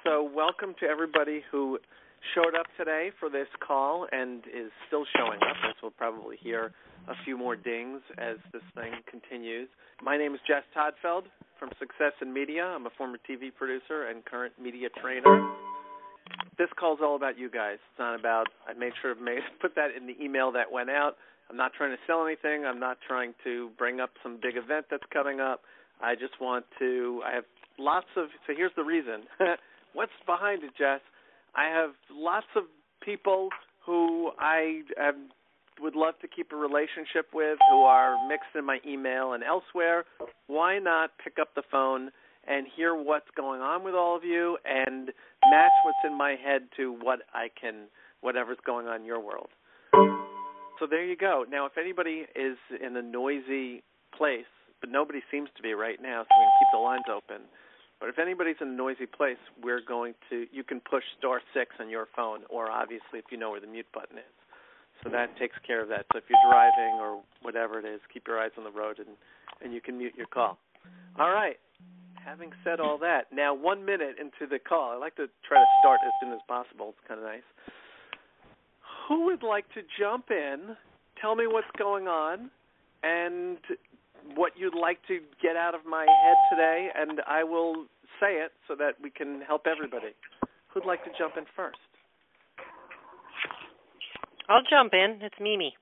So welcome to everybody who showed up today for this call and is still showing up, as we'll probably hear a few more dings as this thing continues. My name is Jess Todtfeld from Success in Media. I'm a former TV producer and current media trainer. This call is all about you guys. It's not about, I made sure to put that in the email that went out. I'm not trying to sell anything. I'm not trying to bring up some big event that's coming up. I just want to, I have lots of, so here's the reason. What's behind it, Jess? I have lots of people who I would love to keep a relationship with who are mixed in my email and elsewhere. Why not pick up the phone and hear what's going on with all of you and match what's in my head to whatever's going on in your world. So there you go. Now, if anybody is in a noisy place, but nobody seems to be right now, so we can keep the lines open. But if anybody's in a noisy place, you can push *6 on your phone, or obviously if you know where the mute button is. So that takes care of that. So if you're driving or whatever it is, keep your eyes on the road and you can mute your call. All right. Having said all that, now 1 minute into the call, I like to try to start as soon as possible. It's kind of nice. Who would like to jump in, tell me what's going on, and what you'd like to get out of my head today, and I will say it so that we can help everybody. Who'd like to jump in first? I'll jump in. It's Mimi.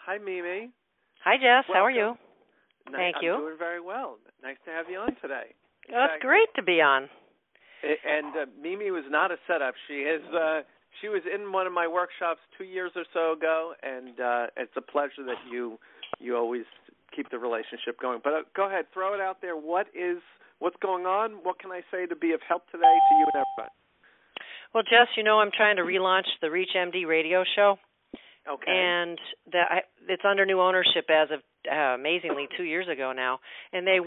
Hi, Mimi. Hi, Jess. Welcome. How are you? Thank you. I'm doing very well. Nice to have you on today. It's great to be on. And Mimi was not a setup. She was in one of my workshops 2 years or so ago, and it's a pleasure that you always keep the relationship going. But go ahead, throw it out there. What's going on? What can I say to be of help today to you and everybody? Well, Jess, I'm trying to relaunch the ReachMD radio show. Okay. And it's under new ownership as of, amazingly, 2 years ago now. And they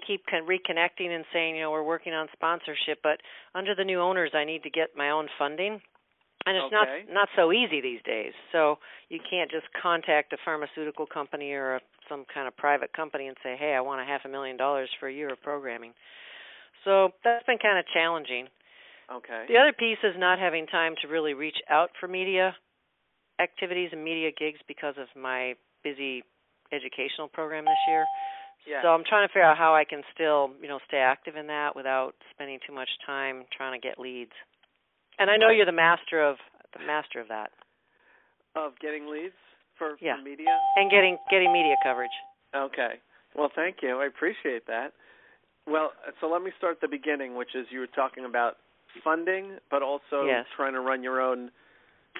keep reconnecting and saying, we're working on sponsorship. But under the new owners, I need to get my own funding. And it's not so easy these days. So you can't just contact a pharmaceutical company or some kind of private company and say, hey, I want $500,000 for a year of programming. So that's been kind of challenging. Okay. The other piece is not having time to really reach out for media activities and media gigs because of my busy educational program this year. Yeah. So I'm trying to figure out how I can still, stay active in that without spending too much time trying to get leads. And I know you're the master of that. Of getting leads for media? And getting media coverage. Okay. Well, thank you. I appreciate that. Well, so let me start at the beginning, which is you were talking about funding, but also trying to run your own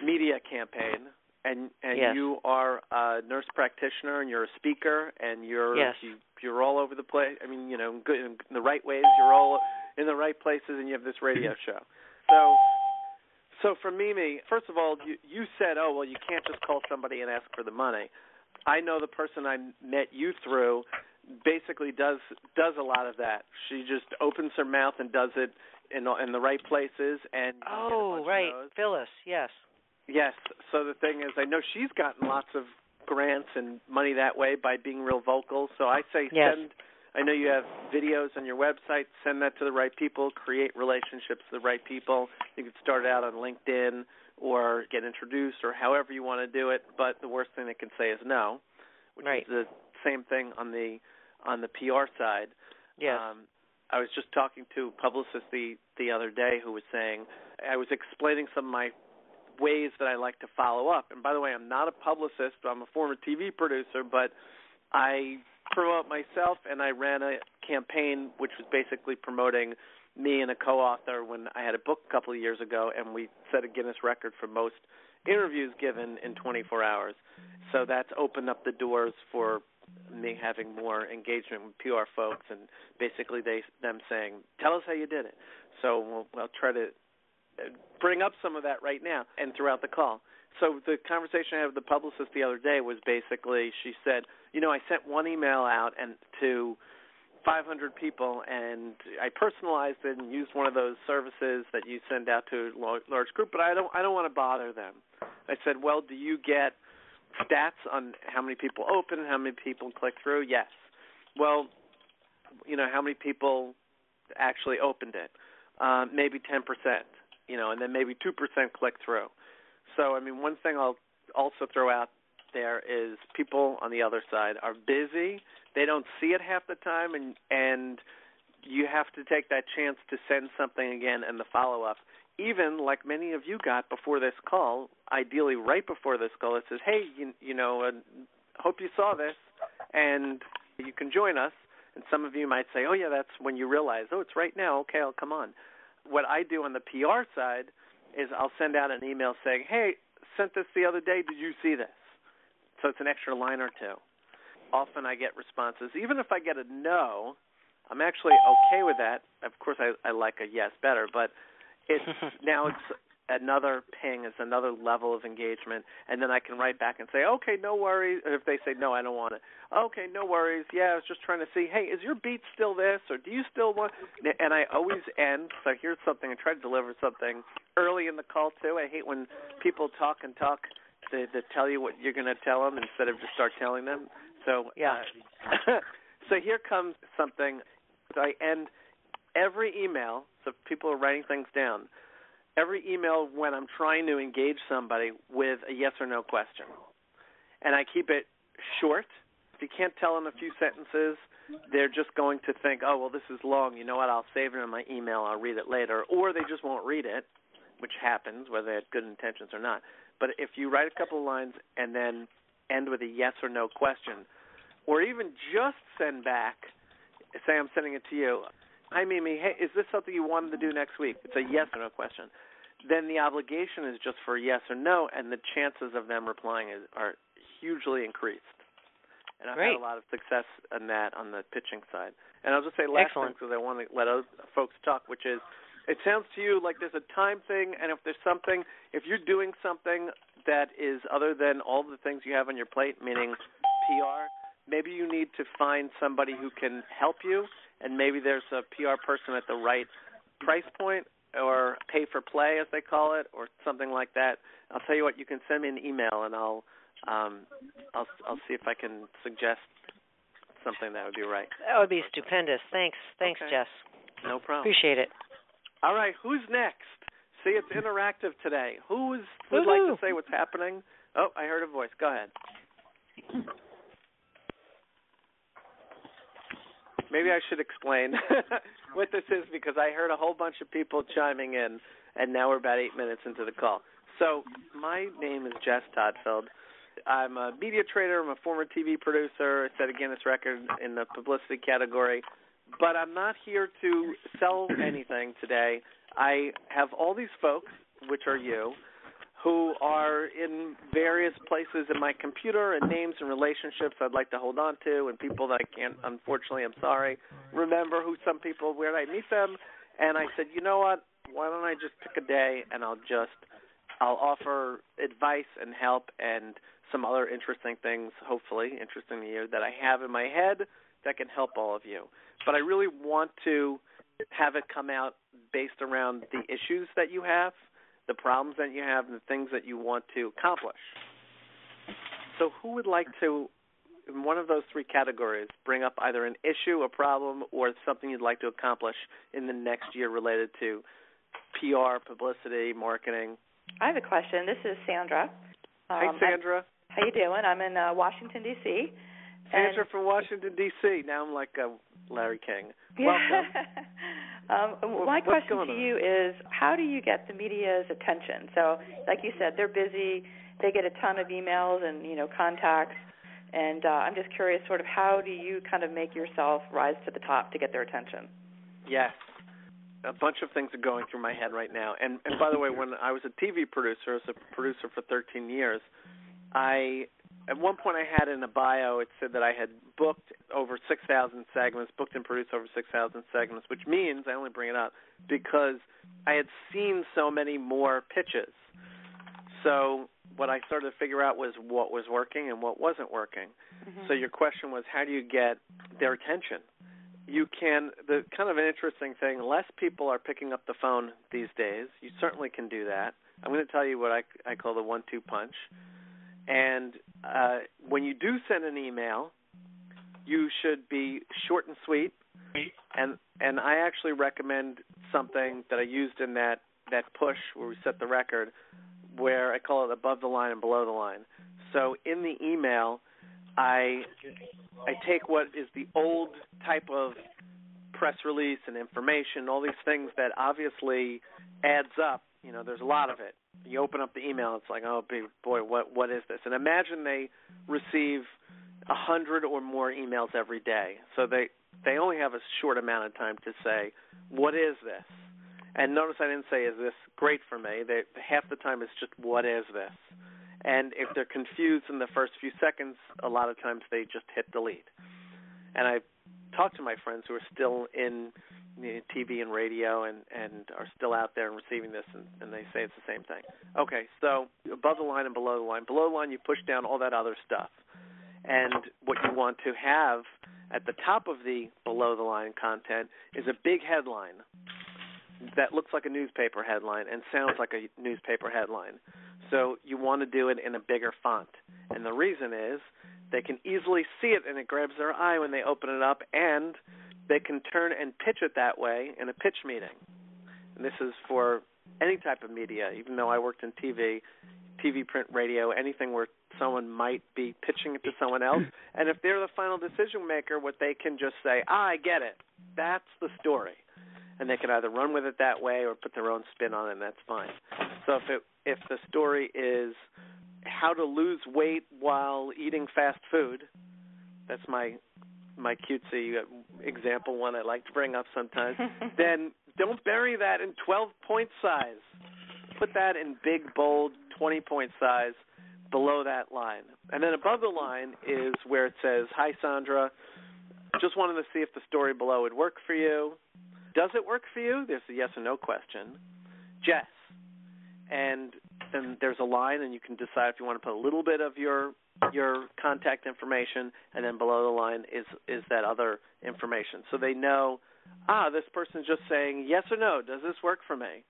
media campaign. And you are a nurse practitioner, and you're a speaker, and you're all over the place. I mean, good in the right ways. You're all in the right places, and you have this radio show. So for Mimi, first of all, you said, you can't just call somebody and ask for the money. I know the person I met you through basically does a lot of that. She just opens her mouth and does it in the right places. And right, Phyllis, yes. Yes. So the thing is, I know she's gotten lots of grants and money that way by being real vocal. So I say I know you have videos on your website. Send that to the right people. Create relationships with the right people. You could start out on LinkedIn or get introduced or however you want to do it. But the worst thing they can say is no, which is the same thing on the PR side. Yes. I was just talking to a publicist the other day who was saying, I was explaining some of my ways that I like to follow up. And by the way, I'm not a publicist. I'm a former TV producer, but I promote myself, and I ran a campaign which was basically promoting me and a co-author when I had a book a couple of years ago, and we set a Guinness record for most interviews given in 24 hours. So that's opened up the doors for me having more engagement with PR folks, and basically them saying, tell us how you did it. So we'll try to bring up some of that right now and throughout the call. So the conversation I had with the publicist the other day was basically, she said, I sent one email out to 500 people, and I personalized it and used one of those services that you send out to a large group, but I don't want to bother them. I said, well, do you get stats on how many people open, how many people click through? Yes. Well, how many people actually opened it? maybe 10%, and then maybe 2% click through. So, one thing I'll also throw out there is people on the other side are busy. They don't see it half the time, and you have to take that chance to send something again and the follow-up, even like many of you got before this call, ideally right before this call. It says, hey, hope you saw this, and you can join us. And some of you might say, oh, yeah, that's when you realize, oh, it's right now. Okay, I'll come on. What I do on the PR side is I'll send out an email saying, hey, sent this the other day. Did you see this? So it's an extra line or two. Often I get responses. Even if I get a no, I'm actually okay with that. Of course, I like a yes better, but it's another ping, it's another level of engagement, and then I can write back and say, okay, no worries. And if they say, no, I don't want it, okay, no worries. Yeah, I was just trying to see, hey, is your beat still this, or do you still want? And I always end, so here's something, I try to deliver something early in the call, too. I hate when people talk and talk to tell you what you're going to tell them instead of just start telling them. So, so here comes something. I end every email, so people are writing things down, every email when I'm trying to engage somebody with a yes or no question. And I keep it short. If you can't tell in a few sentences, they're just going to think, oh, well, this is long. You know what? I'll save it in my email. I'll read it later. Or they just won't read it, which happens, whether they had good intentions or not. But if you write a couple of lines and then end with a yes or no question, or even just send back, say I'm sending it to you, hi, Mimi, hey, is this something you wanted to do next week? It's a yes or no question. Then the obligation is just for yes or no, and the chances of them replying are hugely increased. And I've had a lot of success in that on the pitching side. And I'll just say last thing because I want to let other folks talk, which is it sounds to you like there's a time thing, and if there's something, if you're doing something that is other than all the things you have on your plate, meaning PR, maybe you need to find somebody who can help you, and maybe there's a PR person at the right price point or pay for play, as they call it, or something like that. I'll tell you what, you can send me an email, and I'll see if I can suggest something that would be right. That would be stupendous. Thanks, okay. Jess. No problem. Appreciate it. All right, who's next? See, it's interactive today. Who'd like to say what's happening? Oh, I heard a voice. Go ahead. Maybe I should explain what this is because I heard a whole bunch of people chiming in, and now we're about 8 minutes into the call. So my name is Jess Todtfeld. I'm a media trader. I'm a former TV producer. I set a Guinness record in the publicity category. But I'm not here to sell anything today. I have all these folks, which are you, who are in various places in my computer and names and relationships I'd like to hold on to, and people that I can't, unfortunately, I'm sorry, remember who some people, where I meet them. And I said, you know what, why don't I just pick a day and I'll offer advice and help and some other interesting things, hopefully interesting to you, that I have in my head that can help all of you. But I really want to have it come out based around the issues that you have, the problems that you have, and the things that you want to accomplish. So who would like to, in one of those three categories, bring up either an issue, a problem, or something you'd like to accomplish in the next year related to PR, publicity, marketing? I have a question. This is Sandra. Hey, Sandra. How you doing? I'm in Washington, D.C. Sandra from Washington, D.C. Now I'm like Larry King. Welcome. My question to you is, how do you get the media's attention? So, like you said, they're busy. They get a ton of emails and, contacts. And I'm just curious, sort of, how do you kind of make yourself rise to the top to get their attention? Yes. A bunch of things are going through my head right now. And by the way, when I was a TV producer, I was a producer for 13 years, at one point I had in a bio, it said that I had booked over 6,000 segments, booked and produced over 6,000 segments, which means, I only bring it up, because I had seen so many more pitches. So what I started to figure out was what was working and what wasn't working. Mm-hmm. So your question was, how do you get their attention? You can, the kind of an interesting thing, less people are picking up the phone these days. You certainly can do that. I'm going to tell you what I call the 1-2 punch. And when you do send an email, you should be short and sweet. And I actually recommend something that I used in that push where we set the record, where I call it above the line and below the line. So in the email, I take what is the old type of press release and information, all these things that obviously adds up. There's a lot of it. You open up the email, it's like, oh, boy, what is this? And imagine they receive 100 or more emails every day. So they only have a short amount of time to say, what is this? And notice I didn't say, is this great for me? Half the time it's just, what is this? And if they're confused in the first few seconds, a lot of times they just hit delete. And I talk to my friends who are still in TV and radio and are still out there and receiving this, and they say it's the same thing. Okay, so above the line and below the line. Below the line, you push down all that other stuff. And what you want to have at the top of the below the line content is a big headline that looks like a newspaper headline and sounds like a newspaper headline. So you want to do it in a bigger font. And the reason is they can easily see it and it grabs their eye when they open it up, and they can turn and pitch it that way in a pitch meeting. And this is for any type of media, even though I worked in TV, print, radio, anything where someone might be pitching it to someone else. And if they're the final decision maker, what they can just say, I get it. That's the story. And they can either run with it that way or put their own spin on it, and that's fine. So if the story is how to lose weight while eating fast food, that's my cutesy example one I like to bring up sometimes, then don't bury that in 12-point size. Put that in big, bold, 20-point size below that line. And then above the line is where it says, hi, Sandra, just wanted to see if the story below would work for you. Does it work for you? There's a yes or no question. Jess. And then there's a line, and you can decide if you want to put a little bit of your contact information, and then below the line is that other information. So they know, this person's just saying yes or no, does this work for me?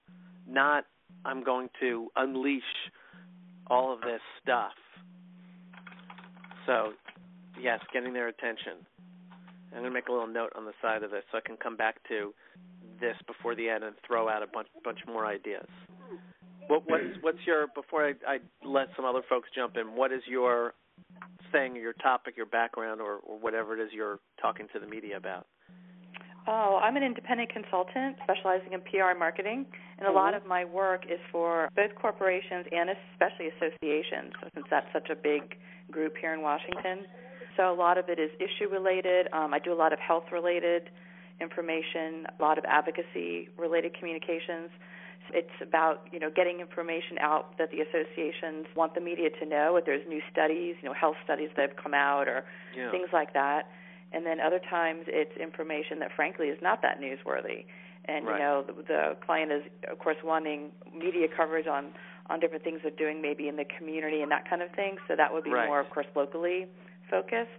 Not, I'm going to unleash all of this stuff. So, yes, getting their attention. I'm going to make a little note on the side of this so I can come back to this before the end and throw out a bunch more ideas. What's your, before I let some other folks jump in, what is your thing, your topic, your background, or whatever it is you're talking to the media about? Oh, I'm an independent consultant specializing in PR and marketing, and a lot of my work is for both corporations and especially associations, since that's such a big group here in Washington. So a lot of it is issue-related. I do a lot of health-related information, a lot of advocacy-related communications. It's about, getting information out that the associations want the media to know. If there's new studies, health studies that have come out or things like that. And then other times it's information that, frankly, is not that newsworthy. And, the client is, of course, wanting media coverage on different things they're doing maybe in the community and that kind of thing. So that would be more, of course, locally focused.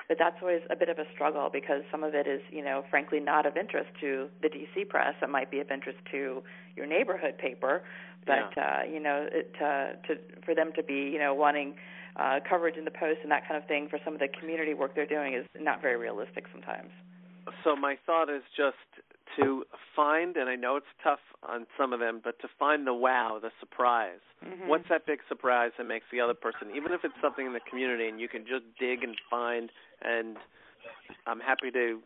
But that's always a bit of a struggle because some of it is, frankly, not of interest to the D.C. press. It might be of interest to your neighborhood paper. But, for them to be, wanting coverage in the Post and that kind of thing for some of the community work they're doing is not very realistic sometimes. So my thought is just to find, and I know it's tough on some of them, but to find the wow, the surprise. Mm-hmm. What's that big surprise that makes the other person, even if it's something in the community and you can just dig and find, and I'm happy to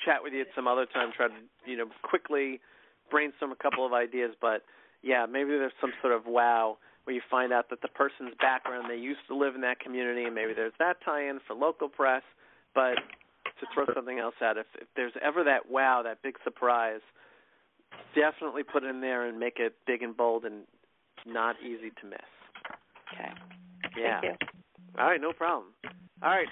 chat with you at some other time, try to, quickly brainstorm a couple of ideas, but maybe there's some sort of wow where you find out that the person's background, they used to live in that community, and maybe there's that tie-in for local press, but to throw something else out, if there's ever that wow, that big surprise, definitely put it in there and make it big and bold and not easy to miss. Okay. Yeah. Thank you. All right, no problem. All right,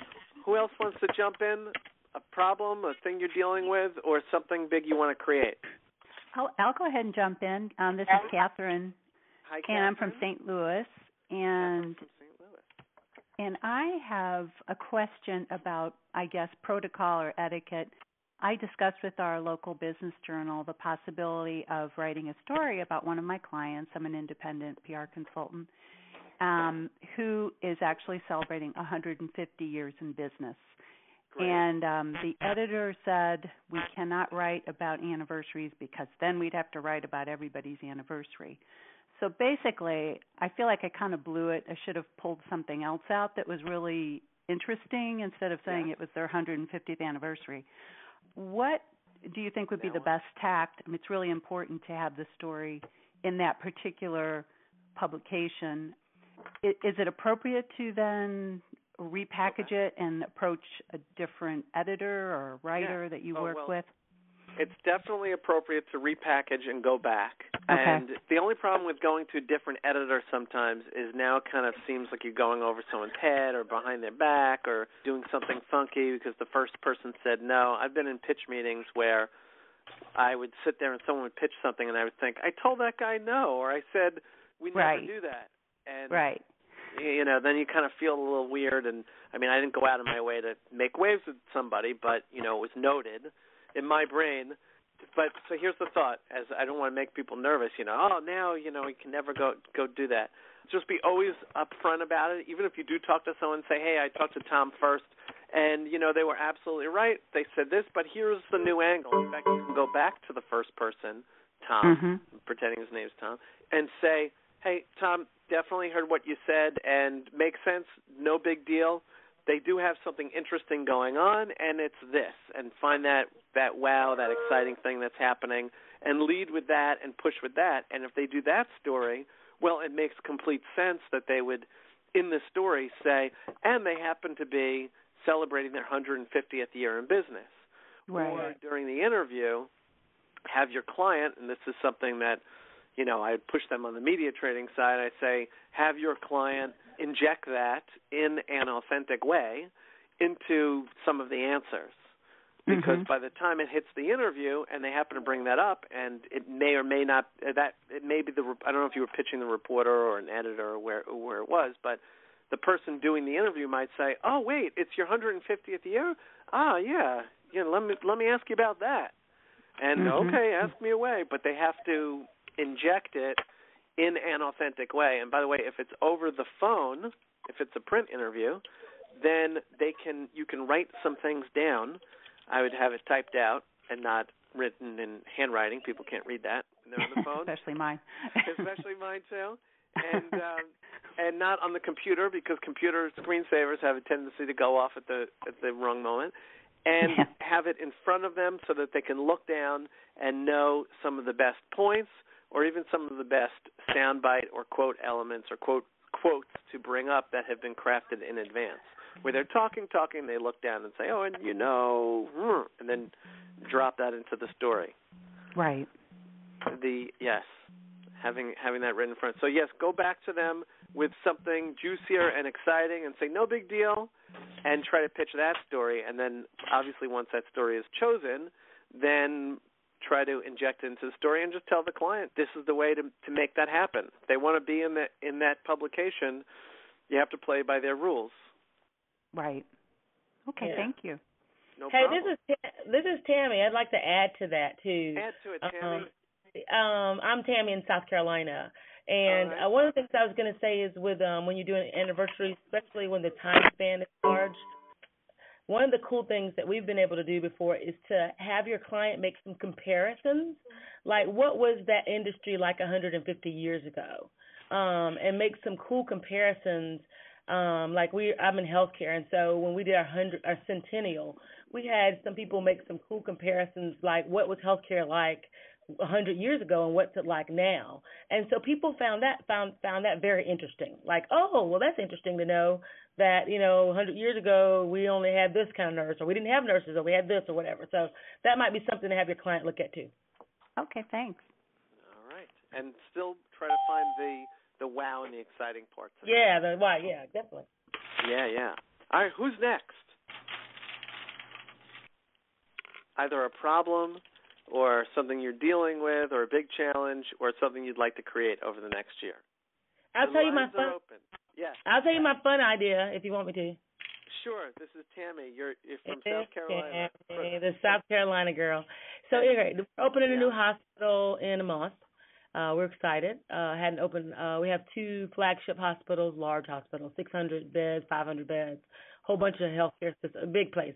who else wants to jump in? A problem, a thing you're dealing with, or something big you want to create? I'll go ahead and jump in. This is Catherine. Hi, Catherine. And I'm from St. Louis. And I have a question about, protocol or etiquette. I discussed with our local business journal the possibility of writing a story about one of my clients. I'm an independent PR consultant who is actually celebrating 150 years in business. Great. And the editor said we cannot write about anniversaries because then we'd have to write about everybody's anniversary. So basically, I feel like I kind of blew it. I should have pulled something else out that was really interesting instead of saying it was their 150th anniversary. What do you think would be the best tact? I mean, it's really important to have the story in that particular publication. Is it appropriate to then repackage it and approach a different editor or writer that you work with? It's definitely appropriate to repackage and go back. Okay. And the only problem with going to a different editor sometimes is now it kind of seems like you're going over someone's head or behind their back or doing something funky because the first person said no. I've been in pitch meetings where I would sit there and someone would pitch something and I would think, I told that guy no, or I said we never do that. And then you kind of feel a little weird. And I mean, I didn't go out of my way to make waves with somebody, but it was noted in my brain. But so here's the thought, as I don't want to make people nervous, now, we can never go do that. Just be always upfront about it. Even if you do talk to someone, say, hey, I talked to Tom first, and, they were absolutely right. They said this, but here's the new angle. In fact, you can go back to the first person, Tom, pretending his name's Tom, and say, hey, Tom, definitely heard what you said, and makes sense, no big deal. They do have something interesting going on, and it's this, and find that wow, that exciting thing that's happening, and lead with that and push with that. And if they do that story, well, it makes complete sense that they would, in the story, say, and they happen to be celebrating their 150th year in business. Right. Or during the interview, have your client, and this is something that, I push them on the media trading side, I say, have your client inject that in an authentic way into some of the answers. Because by the time it hits the interview and they happen to bring that up, and it may or may not, it may be I don't know if you were pitching the reporter or an editor or where it was, but the person doing the interview might say, oh, wait, it's your 150th year? Ah, yeah, let me ask you about that. And okay, ask me away, but they have to inject it in an authentic way. And by the way, if it's over the phone, if it's a print interview, then you can write some things down. I would have it typed out and not written in handwriting. People can't read that when they're on the phone. Especially mine. Especially mine too. And not on the computer, because computer screensavers have a tendency to go off at the wrong moment. And have it in front of them so that they can look down and know some of the best points, or even some of the best soundbite or quote elements or quotes to bring up that have been crafted in advance. Where they're talking, they look down and say, oh, and and then drop that into the story. Right. Having that written in front. So, yes, go back to them with something juicier and exciting and say, no big deal, and try to pitch that story. And then, obviously, once that story is chosen, then try to inject it into the story and just tell the client this is the way to make that happen. If they want to be in that publication, you have to play by their rules. Right. Okay, thank you. No problem. This is Tammy. I'd like to add to that too. Add to it, Tammy. I'm Tammy in South Carolina, and one of the things I was going to say is with when you're doing anniversaries, especially when the time span is large. One of the cool things that we've been able to do before is to have your client make some comparisons, like what was that industry like 150 years ago, and make some cool comparisons. I'm in healthcare, and so when we did our centennial, we had some people make some cool comparisons, like what was healthcare like 100 years ago and what's it like now. And so people found that very interesting. Like, oh, well, that's interesting to know that, 100 years ago we only had this kind of nurse, or we didn't have nurses, or we had this or whatever. So that might be something to have your client look at too. Okay, thanks. All right. And still try to find the wow and the exciting parts of it. Yeah, the why, yeah, definitely. Yeah. All right, who's next? Either a problem or something you're dealing with, or a big challenge, or something you'd like to create over the next year. I'll tell you my fun. Open. Yes. I'll tell you my fun idea if you want me to. Sure. This is Tammy. You're from South Carolina. Tammy, the South Carolina girl. So anyway, we're opening a new hospital in a month. We're excited. We have 2 flagship hospitals, large hospitals, 600 beds, 500 beds, whole bunch of healthcare systems. A big place.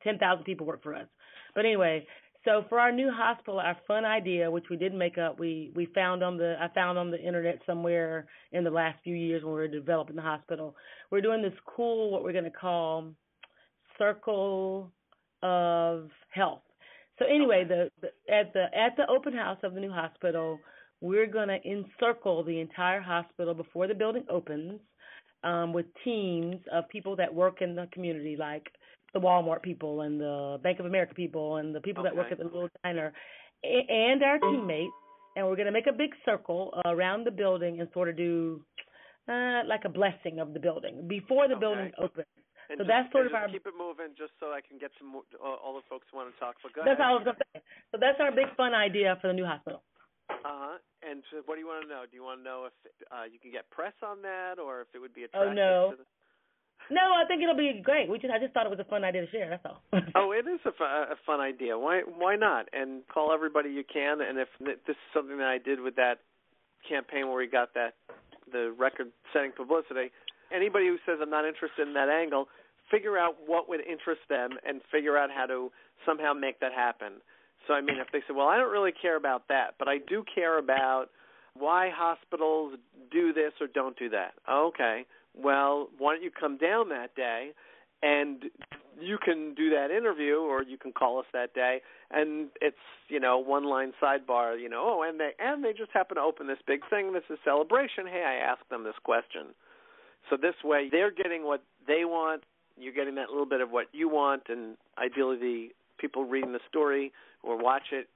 10,000 people work for us. But anyway, so for our new hospital, our fun idea, which we didn't make up, I found on the internet somewhere in the last few years when we were developing the hospital. We're doing this cool, what we're going to call Circle of Health. So anyway, at the open house of the new hospital, we're going to encircle the entire hospital before the building opens with teams of people that work in the community, like the Walmart people and the Bank of America people and the people that work at the little diner and our teammates. And we're going to make a big circle around the building and sort of do like a blessing of the building before the building opens. And so that's sort of our keep it moving, just so I can get some all the folks who want to talk. But go that's ahead. all I was going to say. So that's our big fun idea for the new hospital. And what do you want to know? Do you want to know if you can get press on that, or if it would be Oh attractive? no. To the... No, I think it'll be great. I just thought it was a fun idea to share. That's all. Oh, it is a fun idea. Why not? And call everybody you can. And if this is something that I did with that campaign where we got the record-setting publicity. Anybody who says I'm not interested in that angle, figure out what would interest them and figure out how to somehow make that happen. So, I mean, if they say, well, I don't really care about that, but I do care about why hospitals do this or don't do that. Okay, well, why don't you come down that day and you can do that interview, or you can call us that day, and it's, one-line sidebar, and they just happen to open this big thing. This is celebration. Hey, I asked them this question. So this way, they're getting what they want. You're getting that little bit of what you want, and ideally the people reading the story or watch it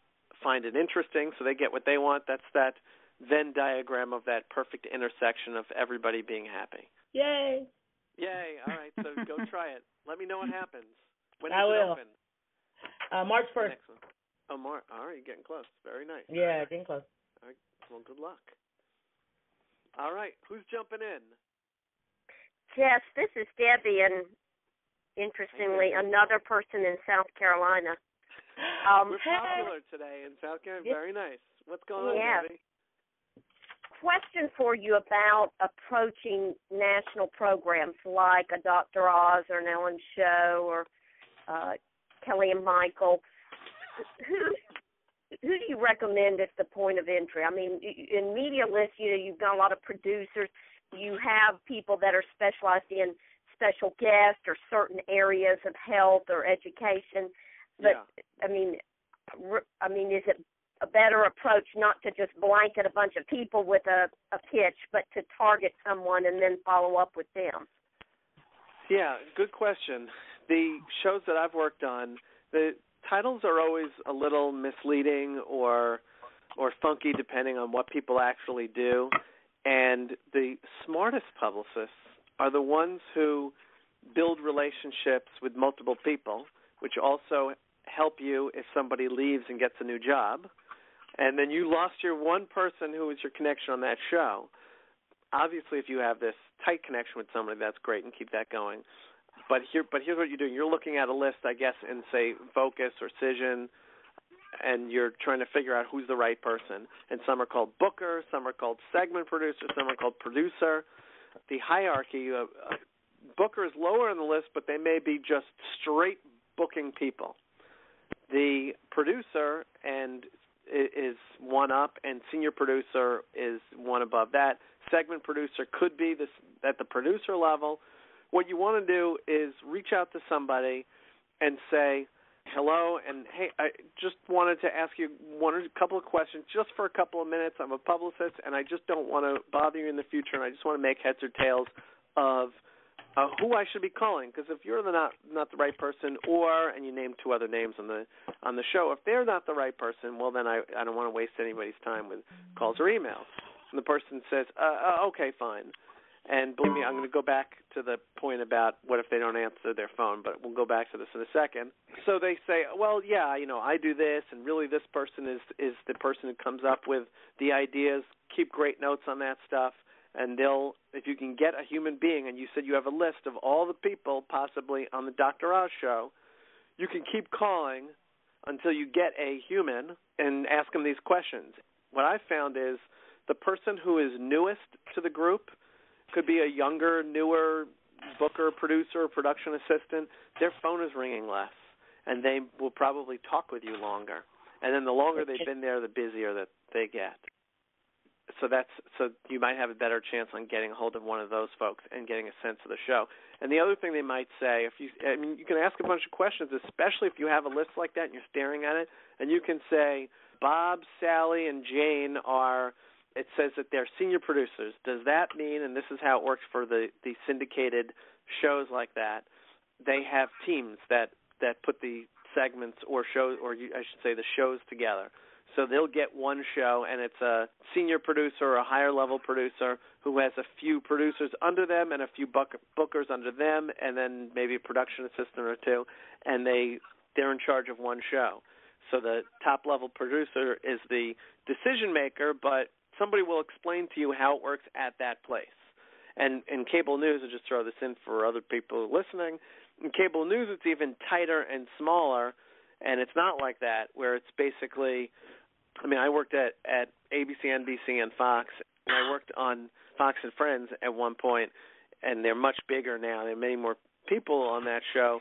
find it interesting, so they get what they want. That's that Venn diagram of that perfect intersection of everybody being happy. Yay! Yay! All right, so go try it. Let me know what happens. When I does will. it open? March 1st. Oh, March. All right, getting close. Very nice. Yeah, getting close. All right. Well, good luck. All right, who's jumping in? Jess, this is Debbie, and interestingly, another person in South Carolina. We're popular today in South Carolina. Very nice. What's going on, Debbie? Question for you about approaching national programs like a Dr. Oz or an Ellen Show or Kelly and Michael. Who do you recommend at the point of entry? I mean, in Media List, you've got a lot of producers. You have people that are specialized in special guests or certain areas of health or education. But I mean, is it a better approach not to just blanket a bunch of people with a pitch, but to target someone and then follow up with them? Yeah, good question. The shows that I've worked on, the titles are always a little misleading or funky depending on what people actually do. And the smartest publicists are the ones who build relationships with multiple people, which also help you if somebody leaves and gets a new job. And then you lost your one person who was your connection on that show. Obviously, if you have this tight connection with somebody, that's great, and keep that going. But here's what you're doing. You're looking at a list, I guess, in, say, Focus or Cision, and you're trying to figure out who's the right person. And some are called booker, some are called segment producer, some are called producer. The hierarchy, booker is lower on the list, but they may be just straight booking people. The producer is one up, and senior producer is one above that. Segment producer could be at the producer level. What you want to do is reach out to somebody and say, hello, and hey, I just wanted to ask you a couple of questions just for a couple of minutes. I'm a publicist, and I just don't want to bother you in the future, and I just want to make heads or tails of who I should be calling. Because if you're not the right person, and you name two other names on the show, if they're not the right person, well, then I don't want to waste anybody's time with calls or emails. And the person says, okay, fine. And believe me, I'm going to go back to the point about what if they don't answer their phone, but we'll go back to this in a second. So they say, well, yeah, I do this, and really this person is the person who comes up with the ideas. Keep great notes on that stuff, and if you can get a human being, and you said you have a list of all the people possibly on the Dr. Oz show, you can keep calling until you get a human and ask them these questions. What I've found is the person who is newest to the group could be a younger, newer booker, producer, or production assistant, their phone is ringing less, and they will probably talk with you longer. And then the longer they've been there, the busier that they get. So you might have a better chance on getting a hold of one of those folks and getting a sense of the show. And the other thing they might say, you can ask a bunch of questions, especially if you have a list like that and you're staring at it, and you can say, Bob, Sally, and Jane it says that they're senior producers. Does that mean, and this is how it works for the syndicated shows like that, they have teams that put the segments or shows, I should say the shows together. So they'll get one show, and it's a senior producer or a higher-level producer who has a few producers under them and a few bookers under them, and then maybe a production assistant or two, and they're in charge of one show. So the top-level producer is the decision-maker, but somebody will explain to you how it works at that place. And in cable news, I'll just throw this in for other people listening, in cable news it's even tighter and smaller, and it's not like that, where it's basically, I worked at ABC, NBC, and Fox, and I worked on Fox and Friends at one point, and they're much bigger now. There are many more people on that show.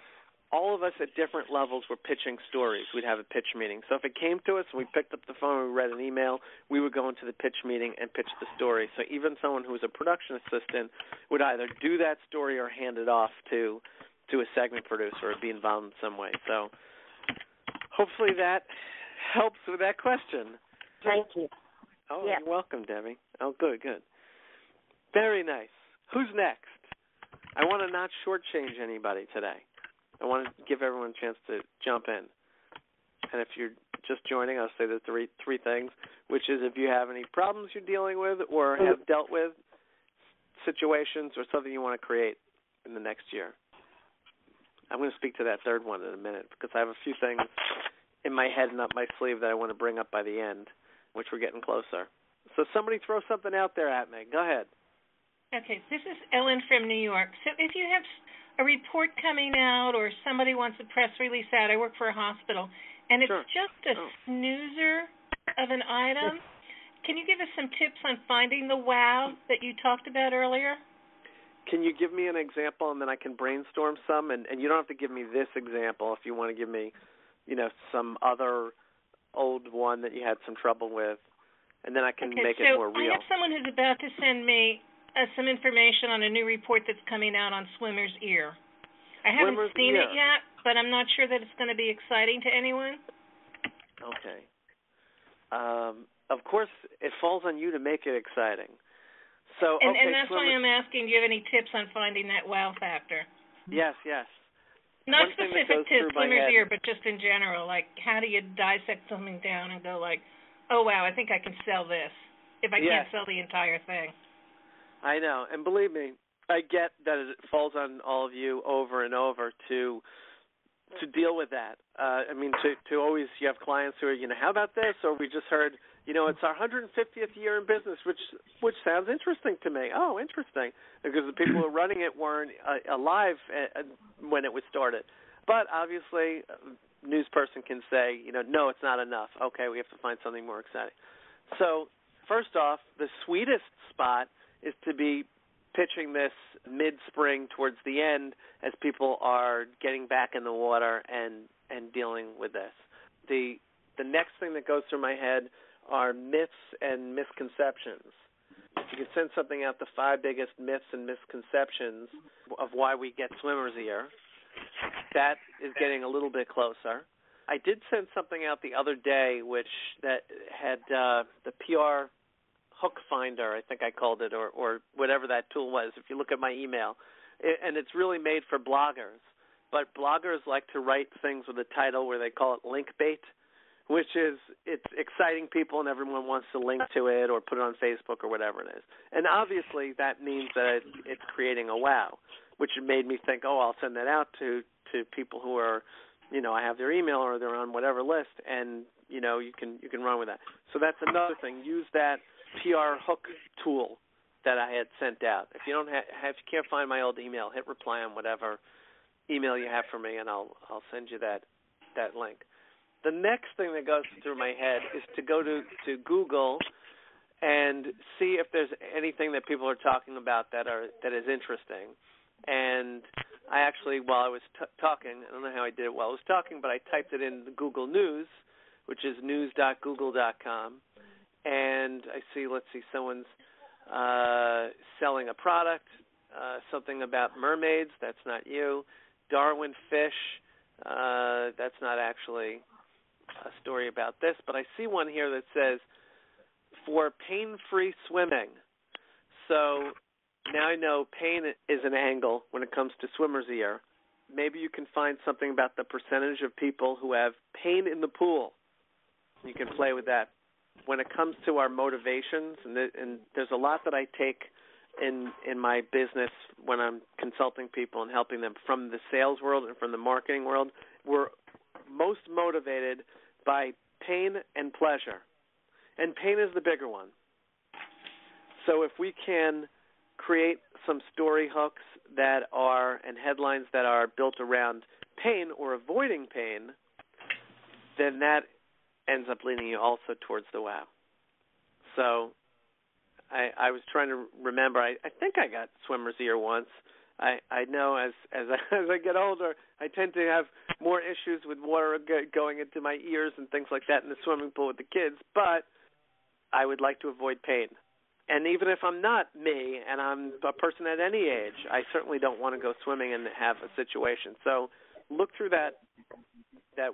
All of us at different levels were pitching stories. We'd have a pitch meeting. So if it came to us and we picked up the phone and we read an email, we would go into the pitch meeting and pitch the story. So even someone who was a production assistant would either do that story or hand it off to a segment producer or be involved in some way. So hopefully that helps with that question. Thank you. Oh, yeah. You're welcome, Debbie. Oh, good. Very nice. Who's next? I want to not shortchange anybody today. I want to give everyone a chance to jump in. And if you're just joining, I'll say the three things, which is if you have any problems you're dealing with or have dealt with, situations or something you want to create in the next year. I'm going to speak to that third one in a minute because I have a few things in my head and up my sleeve that I want to bring up by the end, which we're getting closer. So somebody throw something out there at me. Go ahead. Okay, this is Ellen from New York. So if you have a report coming out or somebody wants a press release out, I work for a hospital, and it's just a snoozer of an item, can you give us some tips on finding the wow that you talked about earlier? Can you give me an example, and then I can brainstorm some? And you don't have to give me this example if you want to give me, some other old one that you had some trouble with, and then I can make it more real. I have someone who's about to send me some information on a new report that's coming out on swimmer's ear. I haven't seen it yet, but I'm not sure that it's going to be exciting to anyone. Okay. Of course, it falls on you to make it exciting. So, and that's why I'm asking, do you have any tips on finding that wow factor? Yes. Not specific to swimmer's ear, but just in general. Like, how do you dissect something down and go like, oh, wow, I think I can sell this if I can't sell the entire thing? I know. And believe me, I get that it falls on all of you over and over to deal with that. To always, you have clients who are, how about this? Or we just heard, it's our 150th year in business, which sounds interesting to me. Oh, interesting. Because the people who are running it weren't alive when it was started. But obviously, a news person can say, no, it's not enough. Okay, we have to find something more exciting. So first off, the sweetest spot is to be pitching this mid-spring towards the end as people are getting back in the water and dealing with this. The next thing that goes through my head are myths and misconceptions. If you could send something out, the 5 biggest myths and misconceptions of why we get swimmer's ear, that is getting a little bit closer. I did send something out the other day that had the PR hook finder, I think I called it, or whatever that tool was, if you look at my email. And it's really made for bloggers. But bloggers like to write things with a title where they call it link bait, which is it's exciting people and everyone wants to link to it or put it on Facebook or whatever it is. And obviously that means that it's creating a wow, which made me think, I'll send that out to people who are, I have their email or they're on whatever list, and, you can run with that. So that's another thing. Use that PR hook tool that I had sent out. If you if you can't find my old email, hit reply on whatever email you have for me, and I'll send you that link. The next thing that goes through my head is to go to Google and see if there's anything that people are talking about that is interesting. And I actually, while I was talking, I don't know how I did it while I was talking, but I typed it in Google News, which is news.google.com, and I see, someone's selling a product, something about mermaids. That's not you. Darwin fish. That's not actually a story about this, but I see one here that says, for pain-free swimming. So now I know pain is an angle when it comes to swimmer's ear. Maybe you can find something about the percentage of people who have pain in the pool. You can play with that. When it comes to our motivations, and there's a lot that I take in my business when I'm consulting people and helping them from the sales world and from the marketing world, we're most motivated by pain and pleasure. And pain is the bigger one. So if we can create some story hooks that are, and headlines that are built around pain or avoiding pain, then that ends up leading you also towards the wow. So I was trying to remember. I think I got swimmer's ear once. I know as I get older, I tend to have more issues with water going into my ears and things like that in the swimming pool with the kids, but I would like to avoid pain. And even if I'm not me and I'm a person at any age, I certainly don't want to go swimming and have a situation. So look through that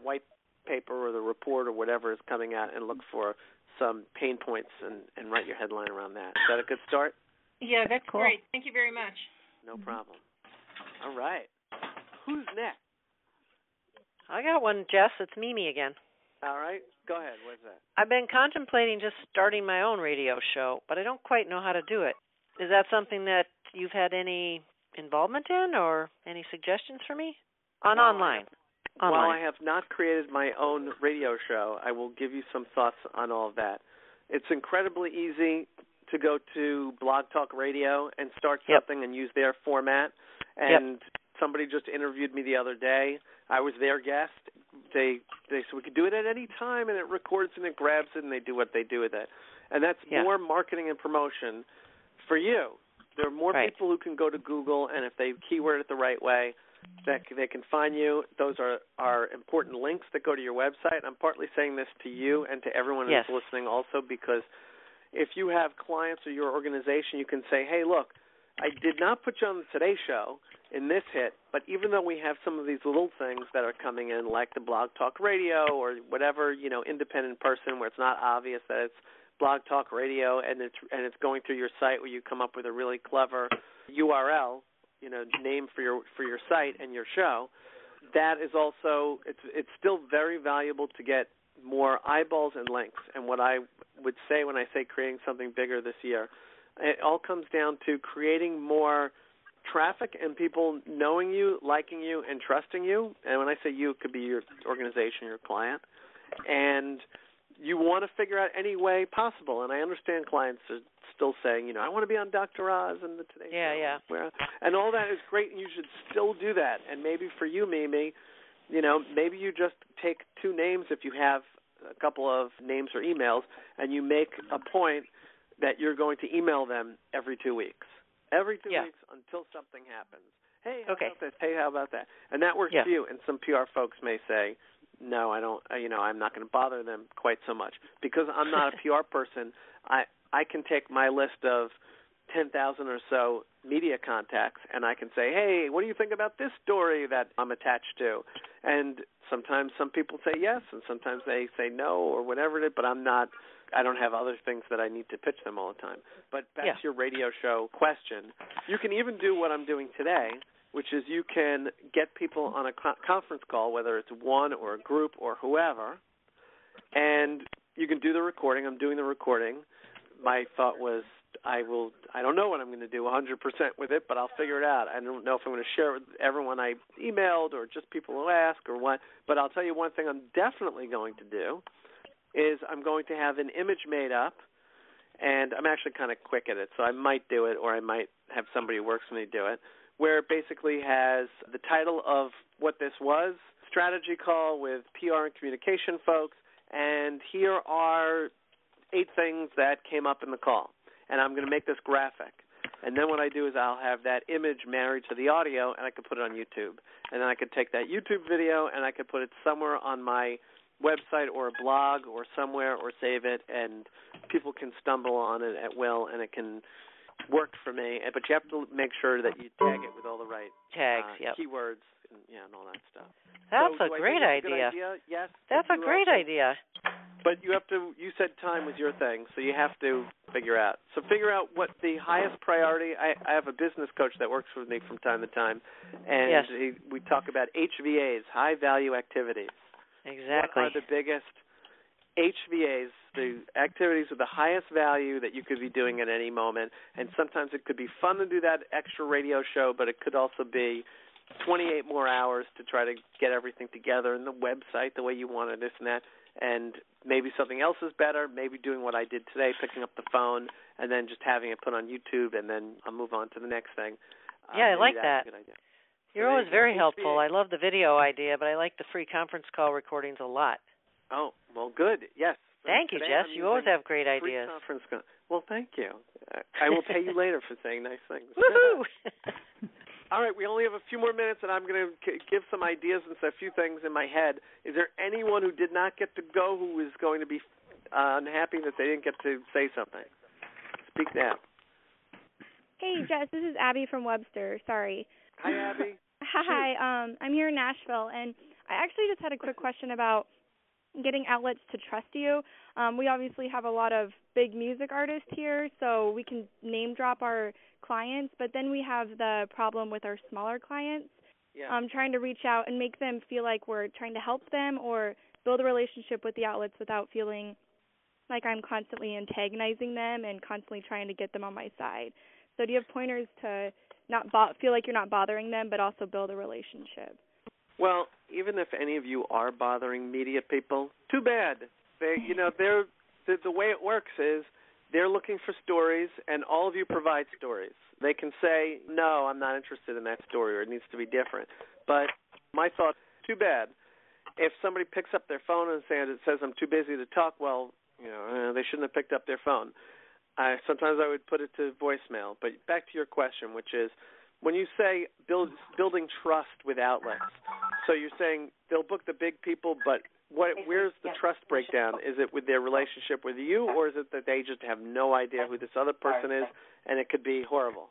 white paper or the report or whatever is coming out and look for some pain points and write your headline around that. Is that a good start? Yeah, that's cool. Great. Thank you very much. No problem. All right. Who's next? I got one, Jess. It's Mimi again. All right. Go ahead. What's that? I've been contemplating just starting my own radio show, but I don't quite know how to do it. Is that something that you've had any involvement in or any suggestions for me? Online. While I have not created my own radio show, I will give you some thoughts on all of that. It's incredibly easy to go to Blog Talk Radio and start something and use their format. And somebody just interviewed me the other day. I was their guest. They said we could do it at any time, and it records and it grabs it, and they do what they do with it. And that's more marketing and promotion for you. There are more people who can go to Google, and if they keyword it the right way, that they can find you. Those are important links that go to your website. I'm partly saying this to you and to everyone who's listening also, because if you have clients or your organization, you can say, hey, look, I did not put you on the Today Show in this hit, but even though we have some of these little things that are coming in, like the Blog Talk Radio or whatever, independent person where it's not obvious that it's Blog Talk Radio and it's going through your site where you come up with a really clever URL, name for your site and your show, that is also, it's still very valuable to get more eyeballs and links. And what I would say when I say creating something bigger this year, it all comes down to creating more traffic and people knowing you, liking you, and trusting you. And when I say you, it could be your organization, your client. And you want to figure out any way possible. And I understand clients are still saying, I want to be on Dr. Oz and the Today Show. Yeah. And all that is great, and you should still do that. And maybe for you, Mimi, maybe you just take two names if you have a couple of names or emails, and you make a point that you're going to email them every 2 weeks. Every 2 weeks until something happens. Hey, how about this? Hey, how about that? And that works for you. And some PR folks may say, no, I don't, I'm not going to bother them quite so much. Because I'm not a PR person, I can take my list of 10,000 or so media contacts, and I can say, hey, what do you think about this story that I'm attached to? And sometimes some people say yes, and sometimes they say no or whatever it is, but I don't have other things that I need to pitch them all the time. But back to your radio show question, you can even do what I'm doing today, which is you can get people on a conference call, whether it's one or a group or whoever, and you can do the recording. I'm doing the recording. My thought was I don't know what I'm going to do 100% with it, but I'll figure it out. I don't know if I'm going to share it with everyone I emailed or just people who ask or what, but I'll tell you one thing I'm definitely going to do is I'm going to have an image made up, and I'm actually kind of quick at it, so I might do it or I might have somebody who works for me do it, where it basically has the title of what this was, strategy call with PR and communication folks, and here are 8 things that came up in the call. And I'm going to make this graphic. And then what I do is I'll have that image married to the audio, and I can put it on YouTube. And then I could take that YouTube video, and I could put it somewhere on my website or a blog or somewhere, or save it, and people can stumble on it at will, and it can work for me. But you have to make sure that you tag it with all the right tags, keywords, and all that stuff. That's so a great idea. Yes. That's a great idea. But you said time was your thing, so you have to figure out. So figure out what the highest priority. I have a business coach that works with me from time to time, and we talk about HVAs, high value activities. Exactly. What are the biggest HVAs, the activities with the highest value that you could be doing at any moment? And sometimes it could be fun to do that extra radio show, but it could also be 28 more hours to try to get everything together and the website the way you want it, this and that. And maybe something else is better, maybe doing what I did today, picking up the phone and then just having it put on YouTube, and then I'll move on to the next thing. I like that. You're always very helpful. I love the video idea, but I like the free conference call recordings a lot. Oh, well, good. Yes. Thank you, Jess. You always have great ideas. Well, thank you. I will pay you later for saying nice things. Woohoo! All right, we only have a few more minutes, and I'm going to give some ideas and a few things in my head. Is there anyone who did not get to go who is going to be unhappy that they didn't get to say something? Speak now. Hey, Jess, this is Abby from Webster. Sorry. Hi, Abby. Hi, I'm here in Nashville, and I actually just had a quick question about getting outlets to trust you. We obviously have a lot of big music artists here, so we can name drop our clients, but then we have the problem with our smaller clients. Trying to reach out and make them feel like we're trying to help them or build a relationship with the outlets without feeling like I'm constantly antagonizing them and constantly trying to get them on my side. So do you have pointers to not feel like you're not bothering them, but also build a relationship? Well, even if any of you are bothering media people, too bad. The way it works is they're looking for stories, and all of you provide stories. They can say, no, I'm not interested in that story, or it needs to be different. But my thought, too bad. If somebody picks up their phone and says I'm too busy to talk, well, they shouldn't have picked up their phone. Sometimes I would put it to voicemail. But back to your question, which is, when you say building trust with outlets, so you're saying they'll book the big people, but where's the trust breakdown? Is it with their relationship with you, or is it that they just have no idea who this other person is, and it could be horrible?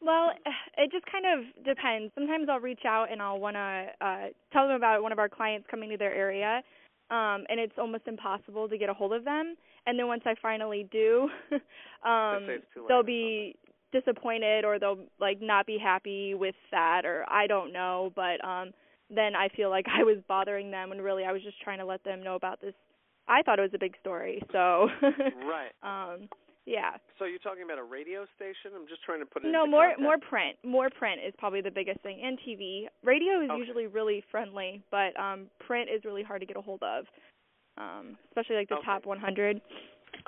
Well, it just kind of depends. Sometimes I'll reach out and I'll want to tell them about one of our clients coming to their area, and it's almost impossible to get a hold of them. And then once I finally do, they'll be disappointed, or they'll not be happy with that, or I don't know, but then I feel like I was bothering them when really I was just trying to let them know about this. I thought it was a big story, so right. Yeah. So you're talking about a radio station? I'm just trying to put it No, into more context. print. More print is probably the biggest thing, and TV. Radio is usually really friendly, but print is really hard to get a hold of, especially the top 100.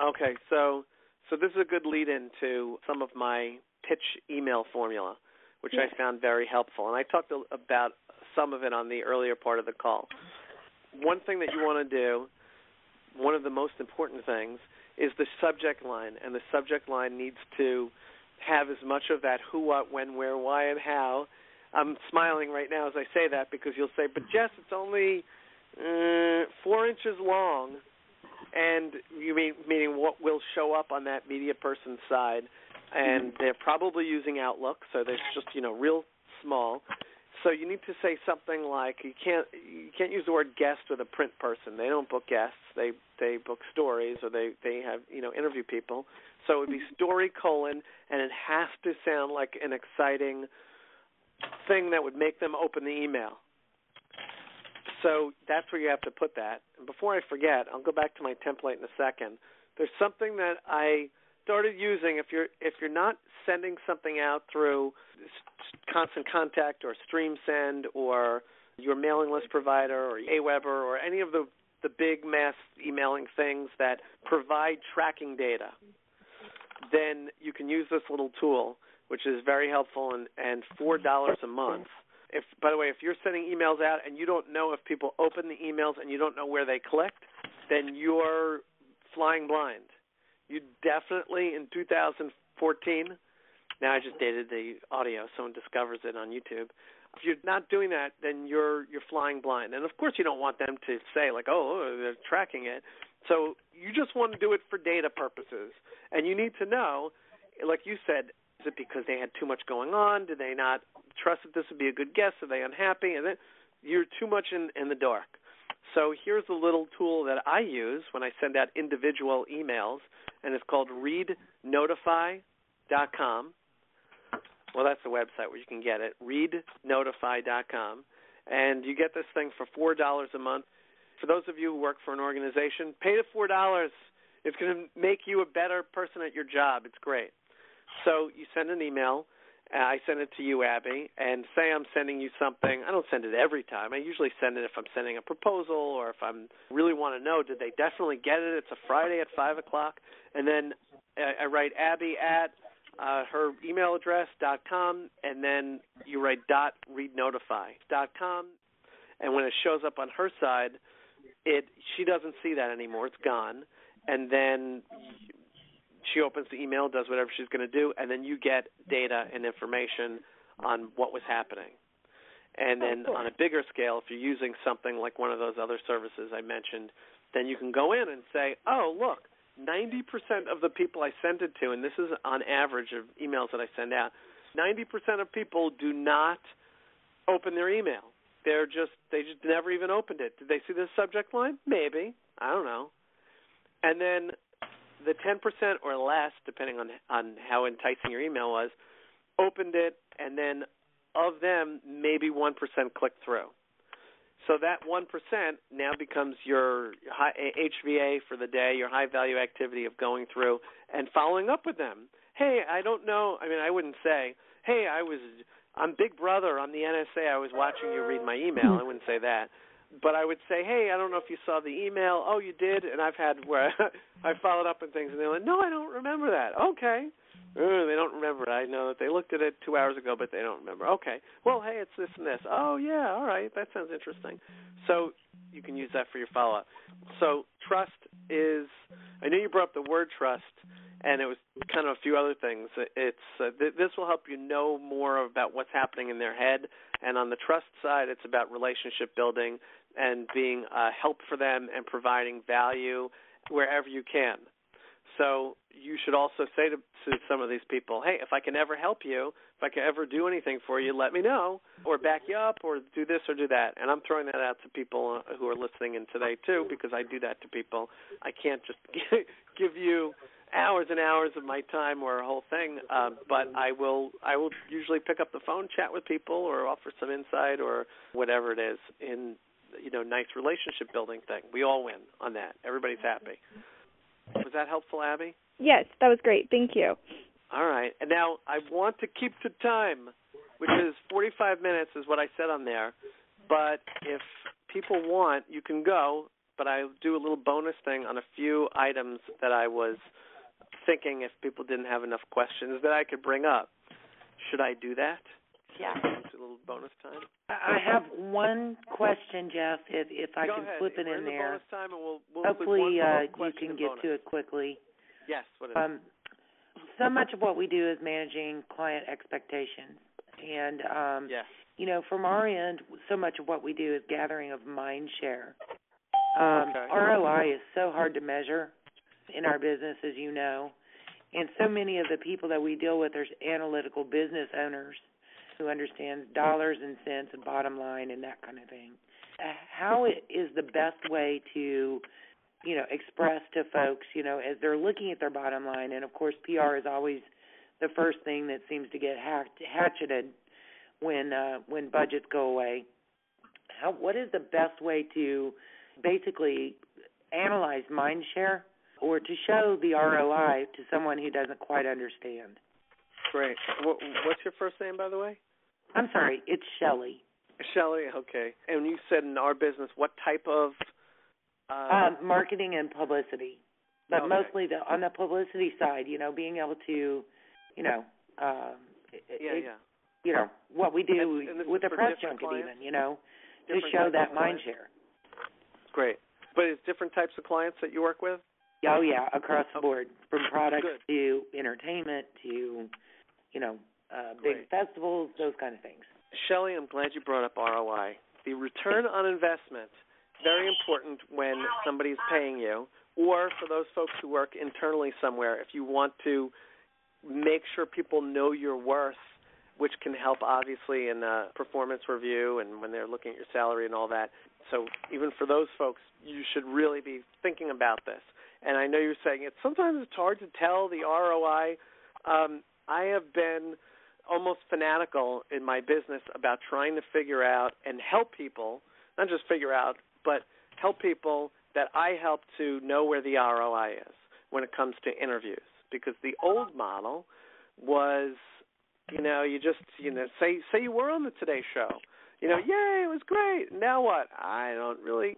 Okay, so this is a good lead-in to some of my pitch email formula, which I found very helpful. And I talked about some of it on the earlier part of the call. One thing that you want to do, one of the most important things, is the subject line. And the subject line needs to have as much of that who, what, when, where, why, and how. I'm smiling right now as I say that because you'll say, but Jess, it's only 4 inches long. And you meaning what will show up on that media person's side, and they're probably using Outlook, so they're just real small. So you need to say something like you can't use the word guest with a print person. They don't book guests. They book stories, or they have interview people. So it would be story : and it has to sound like an exciting thing that would make them open the email. So that's where you have to put that. And before I forget, I'll go back to my template in a second. There's something that I started using. If you're not sending something out through Constant Contact or StreamSend or your mailing list provider or Aweber or any of the big mass emailing things that provide tracking data, then you can use this little tool, which is very helpful and $4 a month. By the way, if you're sending emails out and you don't know if people open the emails and you don't know where they clicked, then you're flying blind. You definitely, in 2014, Now I just dated the audio. Someone discovers it on YouTube. If you're not doing that, then you're flying blind. And, of course, you don't want them to say, like, oh, they're tracking it. So you just want to do it for data purposes. And you need to know, like you said, is it because they had too much going on? Did they not trust that this would be a good guess? Are they unhappy? And then you're too much in the dark. So here's a little tool that I use when I send out individual emails, and it's called readnotify.com. Well, that's the website where you can get it, readnotify.com. And you get this thing for $4 a month. For those of you who work for an organization, pay the $4. It's going to make you a better person at your job. It's great. So you send an email. I send it to you, Abby, and say I'm sending you something. I don't send it every time. I usually send it if I'm sending a proposal or if I really want to know, did they definitely get it? It's a Friday at 5 o'clock. And then I write Abby at her email address.com, and then you write .readnotify.com. And when it shows up on her side, she doesn't see that anymore. It's gone. And then she opens the email, does whatever she's going to do, and then you get data and information on what was happening. And then on a bigger scale, if you're using something like one of those other services I mentioned, then you can go in and say, oh, look, 90% of the people I sent it to, and this is on average of emails that I send out, 90% of people do not open their email. They just never even opened it. Did they see the subject line? Maybe. I don't know. And then the 10% or less, depending on how enticing your email was, opened it, and then of them, maybe 1% clicked through. So that 1% now becomes your HVA for the day, your high-value activity of going through and following up with them. Hey, I don't know. I mean, I wouldn't say, hey, I'm Big Brother on the NSA. I was watching you read my email. I wouldn't say that. But I would say, hey, I don't know if you saw the email. Oh, you did? And I've had where I followed up and things, and they're like, no, I don't remember that. Okay. They don't remember it. I know that they looked at it 2 hours ago, but they don't remember. Okay. Well, hey, it's this and this. Oh, yeah, all right. That sounds interesting. So you can use that for your follow-up. So trust is, I know you brought up the word trust, and it was kind of a few other things. This will help you know more about what's happening in their head. And on the trust side, it's about relationship building and being a help for them and providing value wherever you can. So you should also say to some of these people, hey, if I can ever help you, if I can ever do anything for you, let me know, or back you up, or do this or do that. And I'm throwing that out to people who are listening in today, too, because I do that to people. I can't just give you hours and hours of my time or a whole thing, but I will usually pick up the phone, chat with people, or offer some insight or whatever it is in, nice relationship building thing. We all win on that. Everybody's happy. Was that helpful, Abby? Yes, that was great. Thank you. All right. And now I want to keep to time, which is 45 minutes is what I said on there. But if people want, you can go, but I'll do a little bonus thing on a few items that I was thinking if people didn't have enough questions that I could bring up. Should I do that? Yeah. It's a little bonus time. I have one question, Jeff, if I can slip it in there. Bonus time, and we'll hopefully you can get to it quickly. Yes. What is it? So much of what we do is managing client expectations. And, from our end, so much of what we do is gathering of mind share. ROI is so hard to measure in our business, as you know. And so many of the people that we deal with are analytical business owners who understand dollars and cents and bottom line and that kind of thing. How is the best way to, express to folks, as they're looking at their bottom line, and of course PR is always the first thing that seems to get hatcheted when budgets go away. What is the best way to basically analyze mind share or to show the ROI to someone who doesn't quite understand? Great. What's your first name, by the way? I'm sorry, it's Shelley. Shelley, okay. And you said in our business, what type of? Marketing and publicity. But mostly on the publicity side, being able to, what we do with the press junket clients? even, to show that mind share. Great. But it's different types of clients that you work with? Oh, yeah, across the board, from products to entertainment to big festivals, those kind of things. Shelley, I'm glad you brought up ROI. The return on investment, very important when somebody's paying you, or for those folks who work internally somewhere, if you want to make sure people know your worth, which can help obviously in a performance review and when they're looking at your salary and all that. So even for those folks, you should really be thinking about this. And I know you're saying sometimes it's hard to tell the ROI. I have been almost fanatical in my business about trying to figure out and help people, not just figure out, but help people that I help to know where the ROI is when it comes to interviews. Because the old model was, you just, say you were on the Today Show. Yay, it was great. Now what? I don't really,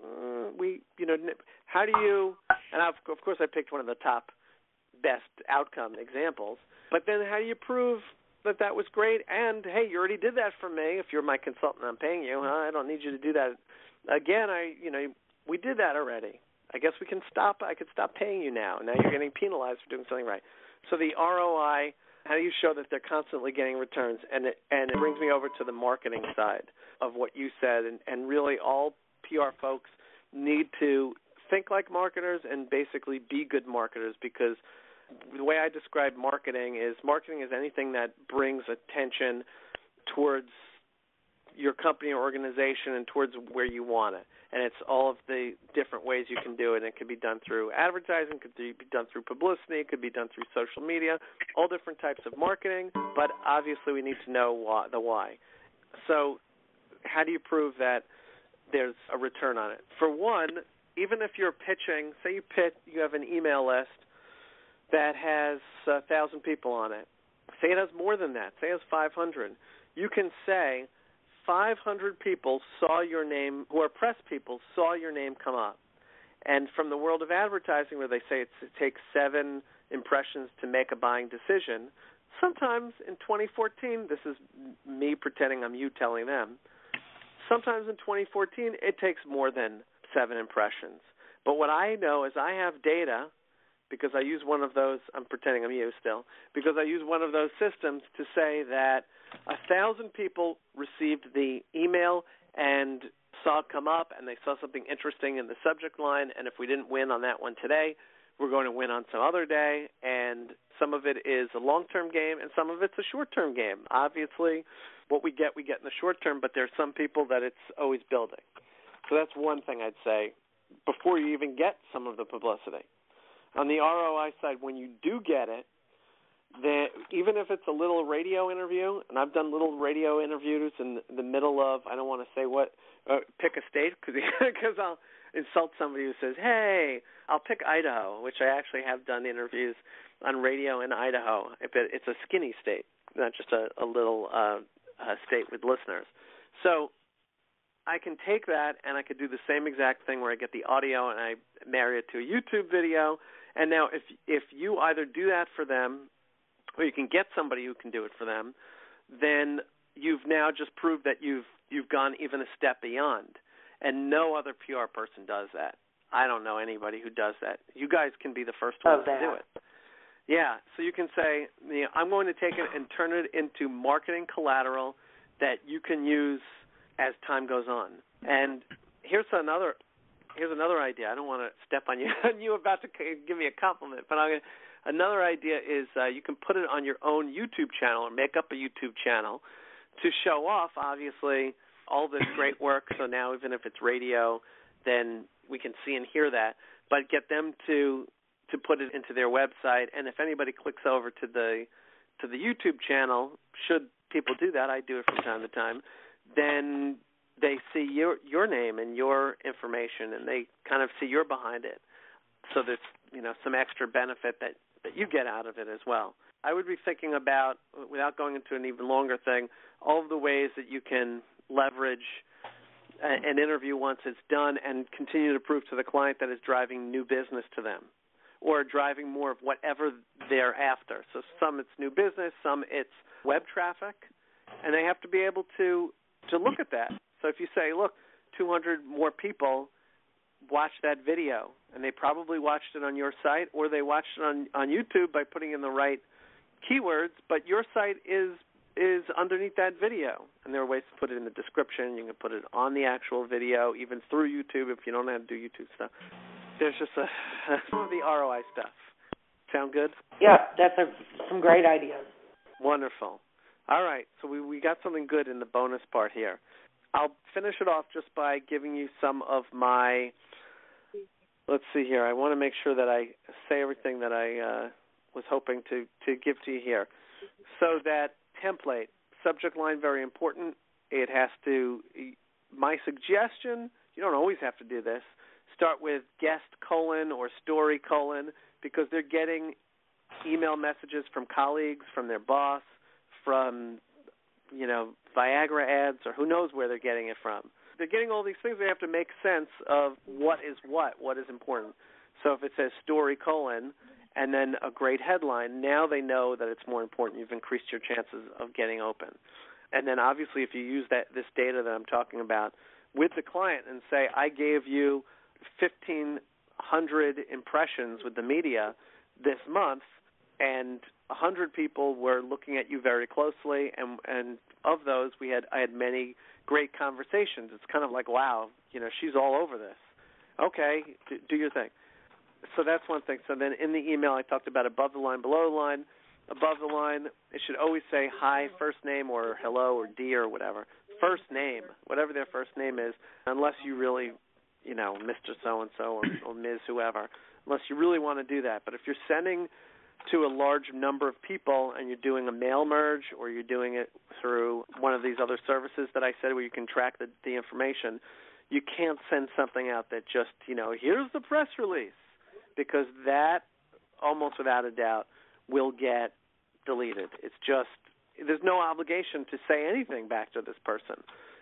how do you, and of course I picked one of the top best outcome examples, but then how do you prove that was great? And, hey, you already did that for me. If you're my consultant, I'm paying you. I don't need you to do that again. We did that already. I guess we can stop. I could stop paying you now. Now you're getting penalized for doing something right. So the ROI, how do you show that they're constantly getting returns? And it brings me over to the marketing side of what you said. And really all PR folks need to think like marketers and basically be good marketers, because the way I describe marketing is anything that brings attention towards your company or organization and towards where you want it. And it's all of the different ways you can do it. It could be done through advertising, it could be done through publicity, it could be done through social media, all different types of marketing, but obviously we need to know the why. So how do you prove that there's a return on it? For one, even if you're pitching, say you have an email list that has 1,000 people on it. Say it has more than that. Say it has 500. You can say 500 people saw your name, who are press people, saw your name come up. And from the world of advertising, where they say it takes 7 impressions to make a buying decision, sometimes in 2014, this is me pretending I'm you telling them, sometimes in 2014 it takes more than 7 impressions. But what I know is I have data, because I use one of those, I'm pretending I'm you still, because I use one of those systems to say that 1,000 people received the email and saw it come up, and they saw something interesting in the subject line, and if we didn't win on that one today, we're going to win on some other day, and some of it is a long-term game, and some of it's a short-term game. Obviously, what we get in the short term, but there's some people that it's always building. So that's one thing I'd say before you even get some of the publicity. On the ROI side, when you do get it, then even if it's a little radio interview, and I've done little radio interviews in the middle of, I don't want to say what, pick a state, because I'll insult somebody who says, hey, I'll pick Idaho, which I actually have done interviews on radio in Idaho. It's a skinny state, not just a little state with listeners. So I can take that and I could do the same exact thing where I get the audio and I marry it to a YouTube video. And now if you either do that for them or you can get somebody who can do it for them, then you've now just proved that you've gone even a step beyond. And no other PR person does that. I don't know anybody who does that. You guys can be the first ones to do it. Yeah, so you can say, I'm going to take it and turn it into marketing collateral that you can use as time goes on. And here's another idea. I don't want to step on you. You're about to give me a compliment, but another idea is you can put it on your own YouTube channel or make up a YouTube channel to show off, obviously, all this great work. So now even if it's radio, then we can see and hear that, but get them to put it into their website. And if anybody clicks over to the YouTube channel, should people do that, I do it from time to time, then they see your name and your information, and they kind of see you're behind it. So there's some extra benefit that you get out of it as well. I would be thinking about, without going into an even longer thing, all of the ways that you can leverage an interview once it's done and continue to prove to the client that it's driving new business to them or driving more of whatever they're after. So some it's new business, some it's web traffic, and they have to be able to look at that. So if you say, look, 200 more people watched that video, and they probably watched it on your site or they watched it on YouTube by putting in the right keywords, but your site is underneath that video. And there are ways to put it in the description. You can put it on the actual video, even through YouTube if you don't know how to do YouTube stuff. There's just some of the ROI stuff. Sound good? Yeah, that's some great ideas. Wonderful. All right, so we got something good in the bonus part here. I'll finish it off just by giving you some of my, let's see here. I want to make sure that I say everything that I was hoping to give to you here. So that template, subject line, very important. It has to, my suggestion, you don't always have to do this, start with guest : or story : because they're getting email messages from colleagues, from their boss, from, Viagra ads, or who knows where they're getting it from. They're getting all these things. They have to make sense of what is important. So if it says story : and then a great headline, now they know that it's more important. You've increased your chances of getting open. And then obviously if you use this data that I'm talking about with the client and say, I gave you 1,500 impressions with the media this month, and 100 people were looking at you very closely, and of those I had many great conversations. It's kind of like, wow, she's all over this. Okay, do your thing. So that's one thing. So then in the email I talked about above the line, below the line. Above the line, it should always say hi, first name, or hello, or dear, or whatever. First name, whatever their first name is, unless you really, Mr. So-and-so or Ms. whoever, unless you really want to do that. But if you're sending to a large number of people and you're doing a mail merge, or you're doing it through one of these other services that I said where you can track the information, you can't send something out that just, here's the press release, because that, almost without a doubt, will get deleted. It's just, there's no obligation to say anything back to this person.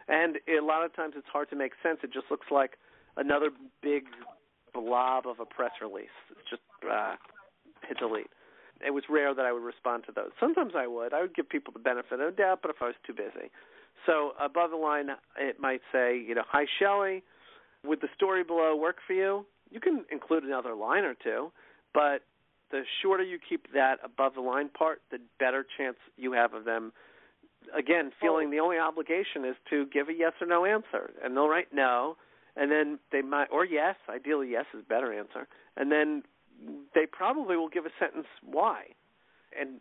And a lot of times it's hard to make sense. It just looks like another big blob of a press release. It's just hit delete. It was rare that I would respond to those. Sometimes I would. I would give people the benefit of the doubt, but if I was too busy. So above the line, it might say, hi, Shelley, would the story below work for you? You can include another line or two, but the shorter you keep that above the line part, the better chance you have of them, again, feeling the only obligation is to give a yes or no answer. And they'll write no, and then they might, or yes, ideally yes is a better answer, and then they probably will give a sentence why. And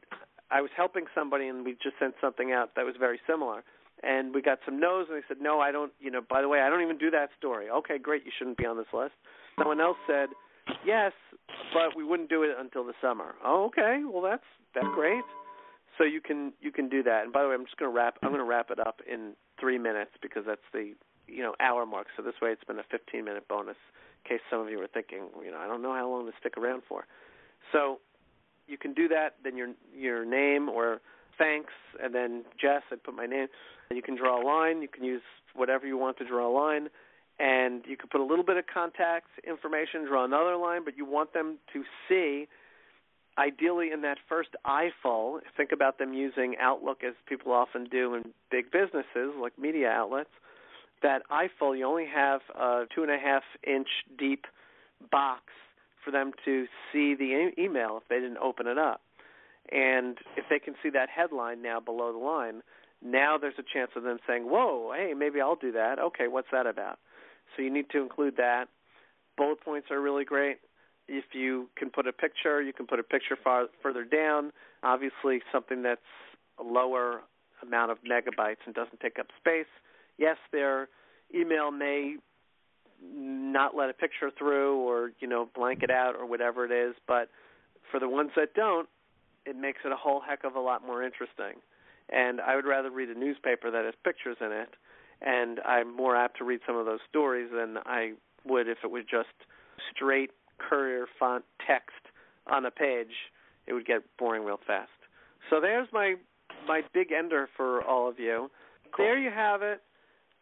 I was helping somebody, and we just sent something out that was very similar. And we got some no's, and they said, no, I don't, by the way, I don't even do that story. Okay, great, you shouldn't be on this list. Someone else said, yes, but we wouldn't do it until the summer. Oh, okay, well, that's great. So you can do that. And by the way, I'm going to wrap it up in 3 minutes, because that's the hour mark. So this way it's been a 15-minute bonus, in case some of you were thinking, I don't know how long to stick around for. So you can do that, then your name, or thanks, and then Jess, I'd put my name. And you can draw a line. You can use whatever you want to draw a line. And you can put a little bit of contact information, draw another line, but you want them to see, ideally in that first eyeful, think about them using Outlook as people often do in big businesses like media outlets. That eyeful, you only have a 2.5-inch deep box for them to see the email if they didn't open it up. And if they can see that headline now below the line, now there's a chance of them saying, whoa, hey, maybe I'll do that. Okay, what's that about? So you need to include that. Bullet points are really great. If you can put a picture, you can put a picture further down. Obviously, something that's a lower amount of megabytes and doesn't take up space. Yes, their email may not let a picture through, or blank it out, or whatever it is, but for the ones that don't, it makes it a whole heck of a lot more interesting. And I would rather read a newspaper that has pictures in it, and I'm more apt to read some of those stories than I would if it was just straight Courier font text on a page. It would get boring real fast. So there's my big ender for all of you. Cool. There you have it.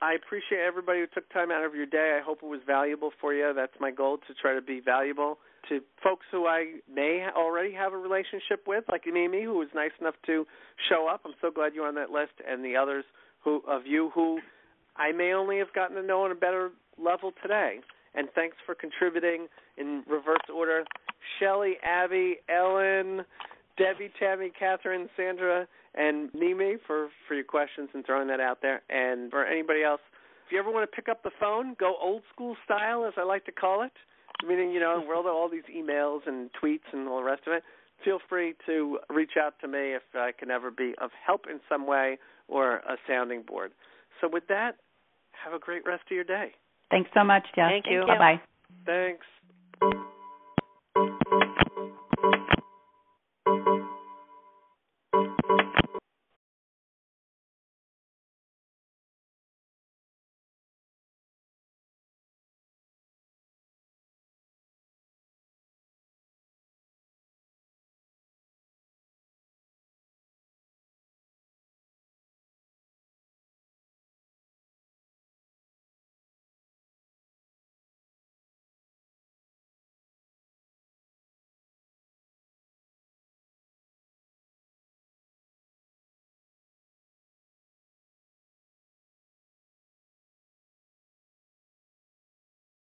I appreciate everybody who took time out of your day. I hope it was valuable for you. That's my goal, to try to be valuable to folks who I may already have a relationship with, like Mimi, who was nice enough to show up. I'm so glad you're on that list, and the others of you who I may only have gotten to know on a better level today. And thanks for contributing in reverse order. Shelley, Abby, Ellen, Debbie, Tammy, Catherine, Sandra, and Mimi for your questions and throwing that out there. And for anybody else, if you ever want to pick up the phone, go old school style, as I like to call it, meaning, in the world of all these emails and tweets and all the rest of it, feel free to reach out to me if I can ever be of help in some way or a sounding board. So with that, have a great rest of your day. Thanks so much, Jess. Thank you. Bye-bye. Thanks.